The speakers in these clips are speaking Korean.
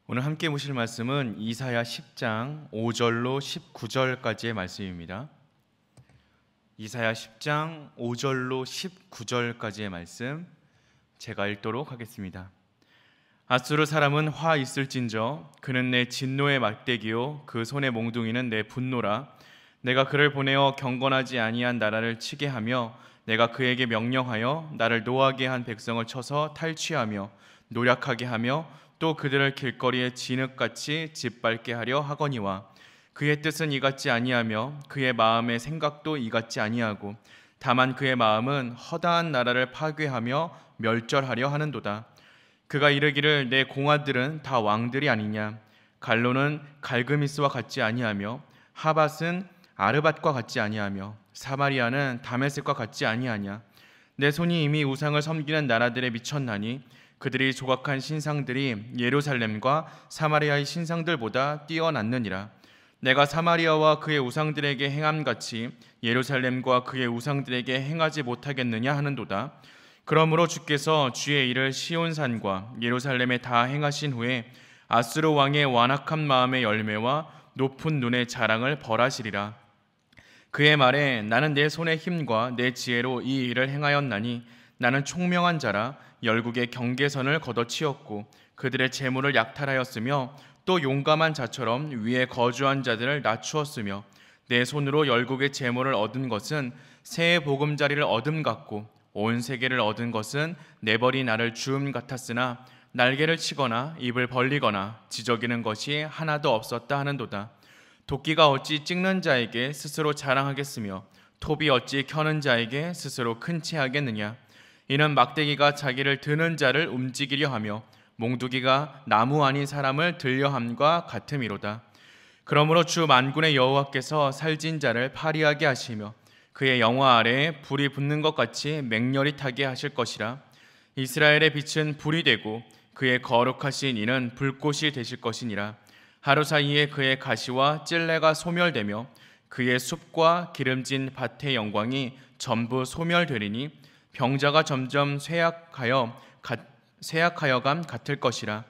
오늘 함께 보실 말씀은 이사야 10장 5절로 19절까지의 말씀입니다. 이사야 10장 5절로 19절까지의 말씀 제가 읽도록 하겠습니다. 아수르 사람은 화 있을진저 그는 내 진노의 막대기요 그 손의 몽둥이는 내 분노라. 내가 그를 보내어 경건하지 아니한 나라를 치게 하며 내가 그에게 명령하여 나를 노하게 한 백성을 쳐서 탈취하며 노략하게 하며 또 그들을 길거리에 진흙같이 짓밟게 하려 하거니와 그의 뜻은 이같지 아니하며 그의 마음의 생각도 이같지 아니하고 다만 그의 마음은 허다한 나라를 파괴하며 멸절하려 하는도다. 그가 이르기를 내 공하들은 다 왕들이 아니냐. 갈로는 갈그미스와 같지 아니하며 하밧은 아르밧과 같지 아니하며 사마리아는 다메섹과 같지 아니하냐. 내 손이 이미 우상을 섬기는 나라들에 미쳤나니 그들이 조각한 신상들이 예루살렘과 사마리아의 신상들보다 뛰어났느니라. 내가 사마리아와 그의 우상들에게 행함같이 예루살렘과 그의 우상들에게 행하지 못하겠느냐 하는도다. 그러므로 주께서 주의 일을 시온산과 예루살렘에 다 행하신 후에 아수르 왕의 완악한 마음의 열매와 높은 눈의 자랑을 벌하시리라. 그의 말에 나는 내 손의 힘과 내 지혜로 이 일을 행하였나니 나는 총명한 자라 열국의 경계선을 걷어치웠고 그들의 재물을 약탈하였으며 또 용감한 자처럼 위에 거주한 자들을 낮추었으며 내 손으로 열국의 재물을 얻은 것은 새의 보금자리를 얻음 같고 온 세계를 얻은 것은 내버린 알을 주움 같았으나 날개를 치거나 입을 벌리거나 지저귀는 것이 하나도 없었다 하는도다. 도끼가 어찌 찍는 자에게 스스로 자랑하겠으며 톱이 어찌 켜는 자에게 스스로 큰 체하겠느냐. 이는 막대기가 자기를 드는 자를 움직이려 하며 몽두기가 나무 아닌 사람을 들려함과 같음이로다. 그러므로 주 만군의 여호와께서 살진 자를 파리하게 하시며 그의 영화 아래에 불이 붙는 것 같이 맹렬히 타게 하실 것이라. 이스라엘의 빛은 불이 되고 그의 거룩하신 이는 불꽃이 되실 것이니라. 하루 사이에 그의 가시와 찔레가 소멸되며 그의 숲과 기름진 밭의 영광이 전부 소멸되리니 병자가 점점 쇠약하여감 같을 것이라.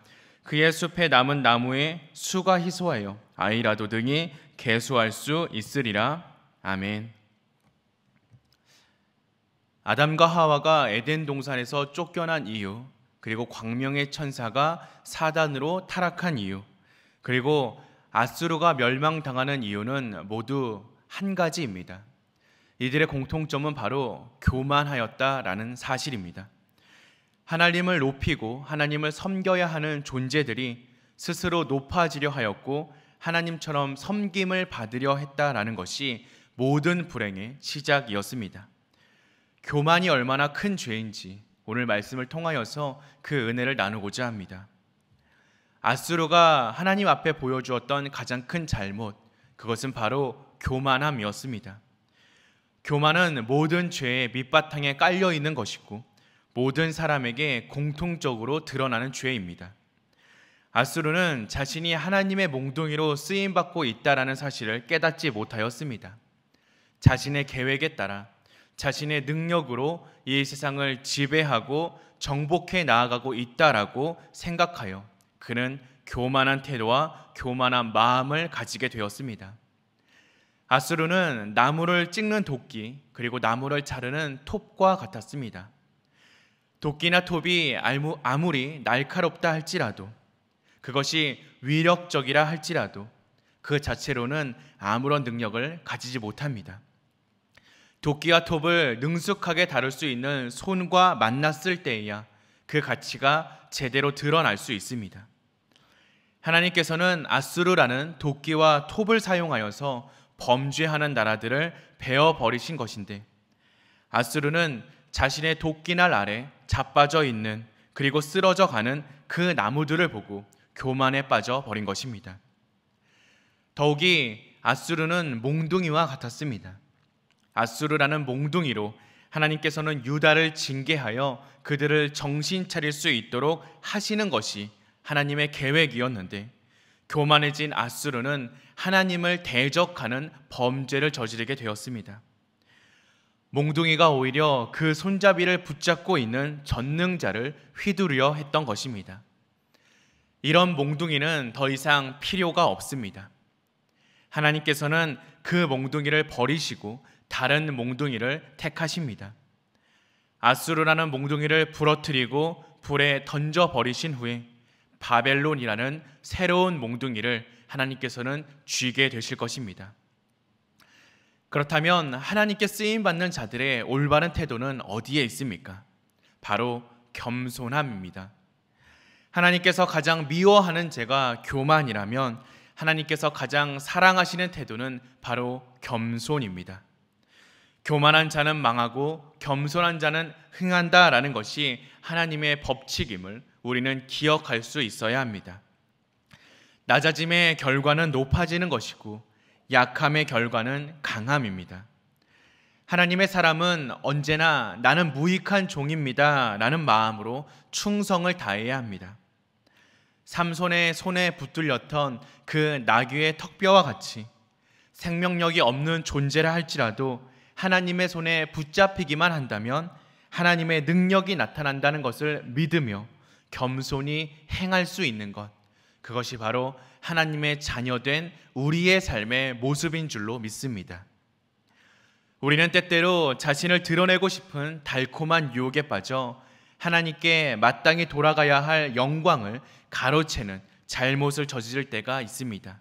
그의 숲에 남은 나무에 수가 희소하여 아이라도 등이 계수할 수 있으리라. 아멘. 아담과 하와가 에덴 동산에서 쫓겨난 이유, 그리고 광명의 천사가 사단으로 타락한 이유, 그리고 아수르가 멸망당하는 이유는 모두 한 가지입니다. 이들의 공통점은 바로 교만하였다라는 사실입니다. 하나님을 높이고 하나님을 섬겨야 하는 존재들이 스스로 높아지려 하였고 하나님처럼 섬김을 받으려 했다라는 것이 모든 불행의 시작이었습니다. 교만이 얼마나 큰 죄인지 오늘 말씀을 통하여서 그 은혜를 나누고자 합니다. 아수르가 하나님 앞에 보여주었던 가장 큰 잘못, 그것은 바로 교만함이었습니다. 교만은 모든 죄의 밑바탕에 깔려 있는 것이고 모든 사람에게 공통적으로 드러나는 죄입니다. 아수르는 자신이 하나님의 몽둥이로 쓰임받고 있다라는 사실을 깨닫지 못하였습니다. 자신의 계획에 따라 자신의 능력으로 이 세상을 지배하고 정복해 나아가고 있다라고 생각하여 그는 교만한 태도와 교만한 마음을 가지게 되었습니다. 아수르는 나무를 찍는 도끼 그리고 나무를 자르는 톱과 같았습니다. 도끼나 톱이 아무리 날카롭다 할지라도 그것이 위력적이라 할지라도 그 자체로는 아무런 능력을 가지지 못합니다. 도끼와 톱을 능숙하게 다룰 수 있는 손과 만났을 때에야 그 가치가 제대로 드러날 수 있습니다. 하나님께서는 아수르라는 도끼와 톱을 사용하여서 범죄하는 나라들을 베어버리신 것인데 아수르는 자신의 도끼날 아래 자빠져 있는 그리고 쓰러져 가는 그 나무들을 보고 교만에 빠져 버린 것입니다. 더욱이 아수르는 몽둥이와 같았습니다. 아수르라는 몽둥이로 하나님께서는 유다를 징계하여 그들을 정신 차릴 수 있도록 하시는 것이 하나님의 계획이었는데 교만해진 아수르는 하나님을 대적하는 범죄를 저지르게 되었습니다. 몽둥이가 오히려 그 손잡이를 붙잡고 있는 전능자를 휘두르려 했던 것입니다. 이런 몽둥이는 더 이상 필요가 없습니다. 하나님께서는 그 몽둥이를 버리시고 다른 몽둥이를 택하십니다. 아수르라는 몽둥이를 부러뜨리고 불에 던져 버리신 후에 바벨론이라는 새로운 몽둥이를 하나님께서는 쥐게 되실 것입니다. 그렇다면 하나님께 쓰임받는 자들의 올바른 태도는 어디에 있습니까? 바로 겸손함입니다. 하나님께서 가장 미워하는 죄가 교만이라면 하나님께서 가장 사랑하시는 태도는 바로 겸손입니다. 교만한 자는 망하고 겸손한 자는 흥한다라는 것이 하나님의 법칙임을 우리는 기억할 수 있어야 합니다. 낮아짐의 결과는 높아지는 것이고 약함의 결과는 강함입니다. 하나님의 사람은 언제나 나는 무익한 종입니다 라는 마음으로 충성을 다해야 합니다. 삼손의 손에 붙들렸던 그 나귀의 턱뼈와 같이 생명력이 없는 존재라 할지라도 하나님의 손에 붙잡히기만 한다면 하나님의 능력이 나타난다는 것을 믿으며 겸손히 행할 수 있는 것, 그것이 바로 하나님의 자녀된 우리의 삶의 모습인 줄로 믿습니다. 우리는 때때로 자신을 드러내고 싶은 달콤한 유혹에 빠져 하나님께 마땅히 돌아가야 할 영광을 가로채는 잘못을 저지를 때가 있습니다.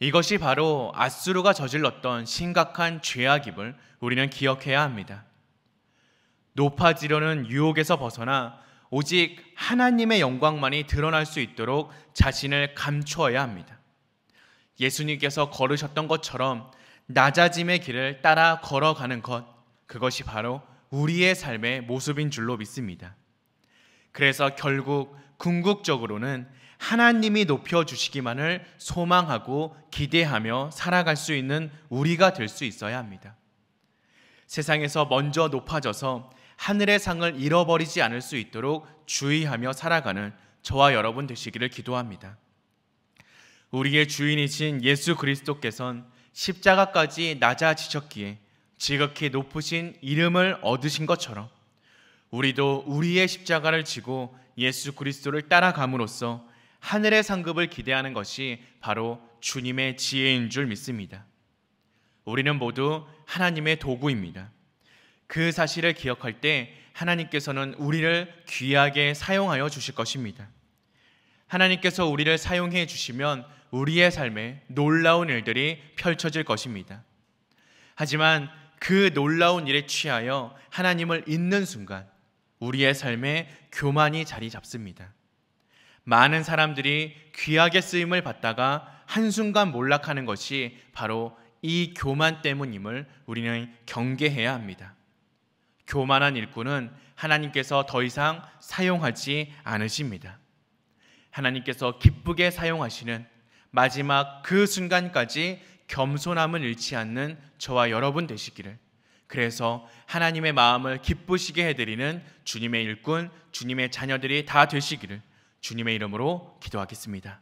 이것이 바로 아수르가 저질렀던 심각한 죄악임을 우리는 기억해야 합니다. 높아지려는 유혹에서 벗어나 오직 하나님의 영광만이 드러날 수 있도록 자신을 감추어야 합니다. 예수님께서 걸으셨던 것처럼 낮아짐의 길을 따라 걸어가는 것, 그것이 바로 우리의 삶의 모습인 줄로 믿습니다. 그래서 결국 궁극적으로는 하나님이 높여주시기만을 소망하고 기대하며 살아갈 수 있는 우리가 될 수 있어야 합니다. 세상에서 먼저 높아져서 하늘의 상을 잃어버리지 않을 수 있도록 주의하며 살아가는 저와 여러분 되시기를 기도합니다. 우리의 주인이신 예수 그리스도께서는 십자가까지 낮아지셨기에 지극히 높으신 이름을 얻으신 것처럼 우리도 우리의 십자가를 지고 예수 그리스도를 따라감으로써 하늘의 상급을 기대하는 것이 바로 주님의 지혜인 줄 믿습니다. 우리는 모두 하나님의 도구입니다. 그 사실을 기억할 때 하나님께서는 우리를 귀하게 사용하여 주실 것입니다. 하나님께서 우리를 사용해 주시면 우리의 삶에 놀라운 일들이 펼쳐질 것입니다. 하지만 그 놀라운 일에 취하여 하나님을 잊는 순간 우리의 삶에 교만이 자리 잡습니다. 많은 사람들이 귀하게 쓰임을 받다가 한순간 몰락하는 것이 바로 이 교만 때문임을 우리는 경계해야 합니다. 교만한 일꾼은 하나님께서 더 이상 사용하지 않으십니다. 하나님께서 기쁘게 사용하시는 마지막 그 순간까지 겸손함을 잃지 않는 저와 여러분 되시기를, 그래서 하나님의 마음을 기쁘시게 해드리는 주님의 일꾼, 주님의 자녀들이 다 되시기를 주님의 이름으로 기도하겠습니다.